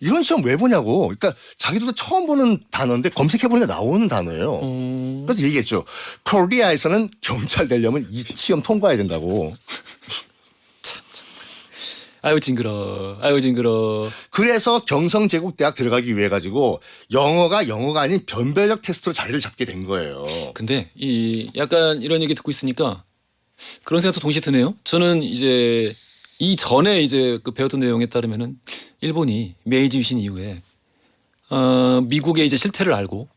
이런 시험 왜 보냐고. 그러니까 자기들도 처음 보는 단어인데 검색해보니까 나오는 단어예요. 그래서 얘기했죠. 코리아에서는 경찰 되려면 이 시험 통과해야 된다고. 아유 징그러. 아유 징그러. 그래서 경성제국대학 들어가기 위해 가지고 영어가 아닌 변별력 테스트로 자리를 잡게 된 거예요. 근데 이 약간 이런 얘기 듣고 있으니까 그런 생각도 동시에 드네요. 저는 이제 이 전에 이제 그 배웠던 내용에 따르면은 일본이 메이지 유신 이후에 미국의 이제 실태를 알고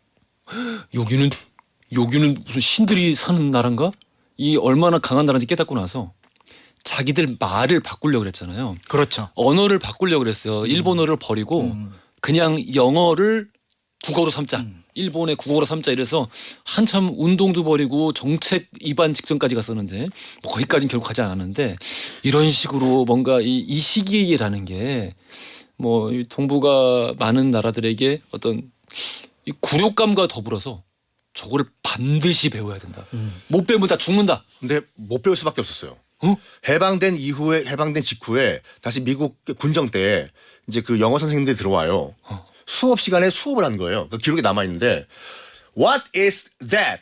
여기는 무슨 신들이 사는 나라인가? 이 얼마나 강한 나라인지 깨닫고 나서 자기들 말을 바꾸려고 그랬잖아요. 그렇죠. 언어를 바꾸려고 그랬어요. 일본어를 버리고 그냥 영어를 국어로 삼자. 일본의 국어로 삼자 이래서 한참 운동도 벌이고 정책 위반 직전까지 갔었는데 뭐 거기까지는 결국 가지 않았는데 이런 식으로 뭔가 이 시기라는 게 뭐 동북아 많은 나라들에게 어떤 이 굴욕감과 더불어서 저거를 반드시 배워야 된다. 못 배우면 다 죽는다. 근데 못 배울 수밖에 없었어요. 해방된 직후에 다시 미국 군정 때 이제 그 영어 선생님들이 들어와요. 수업 시간에 수업을 한 거예요. 그 기록에 남아 있는데 What is that?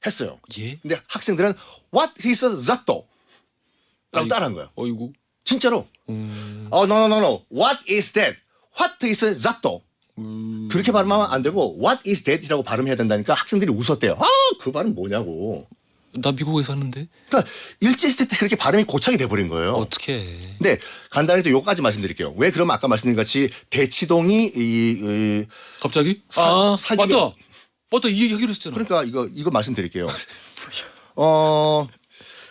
했어요. 예? 근데 학생들은 What is that? 라고 따라한 거야. 어이구. 진짜로. No. What is that? What is that? 그렇게 발음하면 안 되고 What is that이라고 발음해야 된다니까 학생들이 웃었대요. 그 발음 뭐냐고. 나 미국에 사는데 그러니까 일제시대 때 그렇게 발음이 고착이 돼버린 거예요. 어떻게? 근데 간단히 또 요까지 말씀드릴게요. 왜 그러면 아까 말씀드린 같이 대치동이 갑자기? 사기가- 맞다 이 얘기를 했잖아. 그러니까 이거 말씀드릴게요.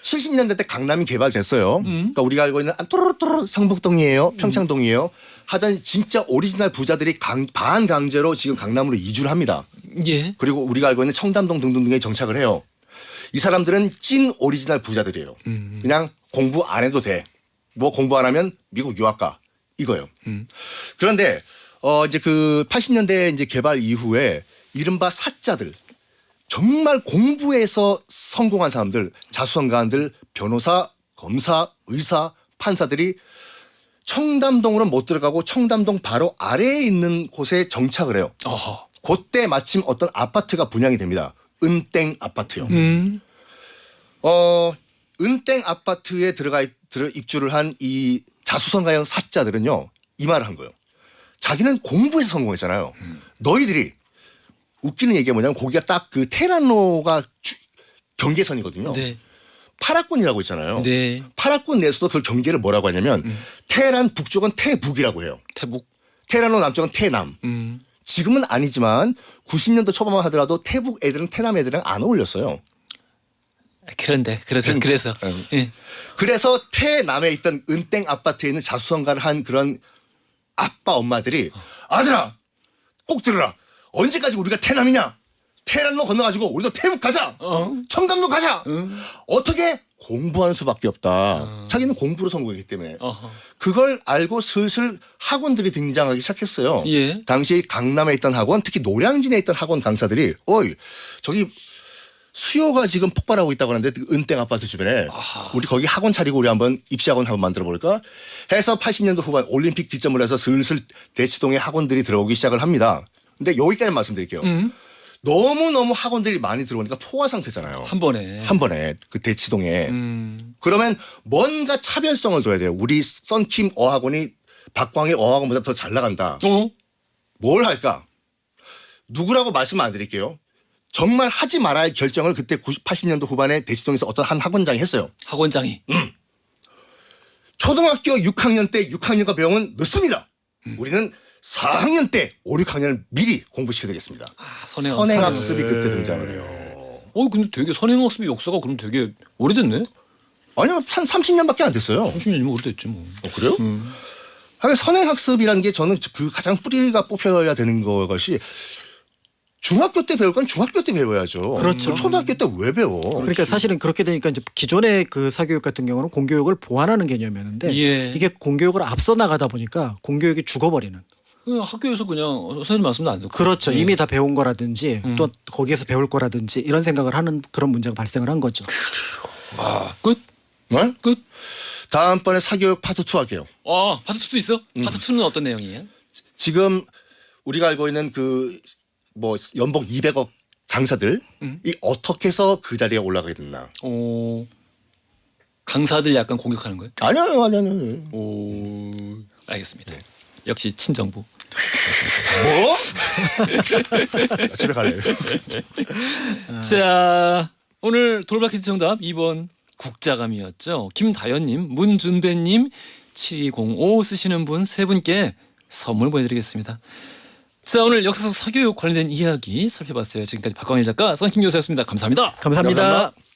70년대 때 강남이 개발됐어요. 그러니까 우리가 알고 있는 또르르 성북동이에요, 평창동이에요. 하던 진짜 오리지널 부자들이 반강제로 지금 강남으로 이주를 합니다. 예. 그리고 우리가 알고 있는 청담동 등등등에 정착을 해요. 이 사람들은 찐 오리지널 부자들이에요. 그냥 공부 안 해도 돼. 뭐 공부 안 하면 미국 유학 가. 이거예요. 그런데 이제 그 80년대 이제 개발 이후에 이른바 사자들, 정말 공부해서 성공한 사람들, 자수성가한들, 변호사, 검사, 의사, 판사들이 청담동으로 못 들어가고 청담동 바로 아래에 있는 곳에 정착을 해요. 어허. 그때 마침 어떤 아파트가 분양이 됩니다. 은땡 아파트요. 은땡 아파트에 입주를 한 이 자수성가형 사자들은요, 이 말을 한 거예요. 자기는 공부해서 성공했잖아요. 너희들이 웃기는 얘기가 뭐냐면 거기가 딱 그 테란로가 경계선이거든요. 네. 8학군이라고 있잖아요. 네. 8학군 내에서도 그 경계를 뭐라고 하냐면 테란 북쪽은 태북이라고 해요. 태북. 테란로 남쪽은 태남. 지금은 아니지만 90년도 초반만 하더라도 태북 애들은 태남 애들이랑 안 어울렸어요. 그런데 그래서 예. 그래서 태남에 있던 은땡 아파트에 있는 자수성가를 한 그런 아빠 엄마들이 아들아 꼭 들으라. 언제까지 우리가 태남이냐? 테란로 건너가지고 우리도 태북 가자. 청담로 가자. 어떻게? 공부하는 수밖에 없다. 자기는 공부로 성공했기 때문에. 그걸 알고 슬슬 학원들이 등장하기 시작했어요. 예. 당시 강남에 있던 학원, 특히 노량진에 있던 학원 강사들이 어이 저기 수요가 지금 폭발하고 있다고 하는데 그 은땡 아파트 주변에 우리 거기 학원 차리고 우리 한번 입시학원 한번 만들어 볼까 해서 80년도 후반 올림픽 기점으로 해서 슬슬 대치동에 학원들이 들어오기 시작을 합니다. 근데 여기까지 말씀드릴게요. 너무너무 학원들이 많이 들어오니까 포화 상태잖아요. 한 번에 그 대치동에. 그러면 뭔가 차별성을 둬야 돼요. 우리 썬킴 어학원이 박광희 어학원보다 더 잘 나간다. 뭘 할까? 누구라고 말씀 안 드릴게요. 정말 하지 말아야 할 결정을 그때 80년도 후반에 대치동에서 어떤 한 학원장이 했어요. 학원장이. 초등학교 6학년 때 6학년과 배움은 늦습니다. 우리는 4학년 때 5, 6학년을 미리 공부시켜드리겠습니다. 선행학습이 그때 등장을 해요. 근데 되게 선행학습의 역사가 그럼 되게 오래됐네? 아니요, 한 30년밖에 안 됐어요. 30년이면 오래됐지 뭐. 그래요? 하긴 선행학습이라는 게 저는 그 가장 뿌리가 뽑혀야 되는 것이 중학교 때 배울 건 중학교 때 배워야죠. 그렇죠. 초등학교 때 왜 배워? 그러니까 사실은 그렇게 되니까 이제 기존의 그 사교육 같은 경우는 공교육을 보완하는 개념이었는데 예. 이게 공교육을 앞서 나가다 보니까 공교육이 죽어버리는. 학교에서 그냥 선생님 말씀도 안 듣고. 그렇죠. 예. 이미 다 배운 거라든지 또 거기에서 배울 거라든지 이런 생각을 하는 그런 문제가 발생을 한 거죠. 아, 끝? 네? 끝? 다음번에 사교육 파트 2 할게요. 파트 2도 있어? 파트 2는 어떤 내용이에요? 지금 우리가 알고 있는 그 뭐 연봉 200억 강사들 이 어떻게 해서 그 자리에 올라가게 됐나? 강사들 약간 공격하는 거예요? 아니요. 오, 알겠습니다. 역시 친정부. 뭐? 집에 갈래요. 자, 오늘 돌발 퀴즈 정답 2번 국자감이었죠. 김다연님, 문준배님, 7205 쓰시는 분 세 분께 선물 보내드리겠습니다. 자, 오늘 역사 속 사교육 관련된 이야기 살펴봤어요. 지금까지 박광일 작가, 선킴 교수였습니다. 감사합니다. 감사합니다. 감사합니다.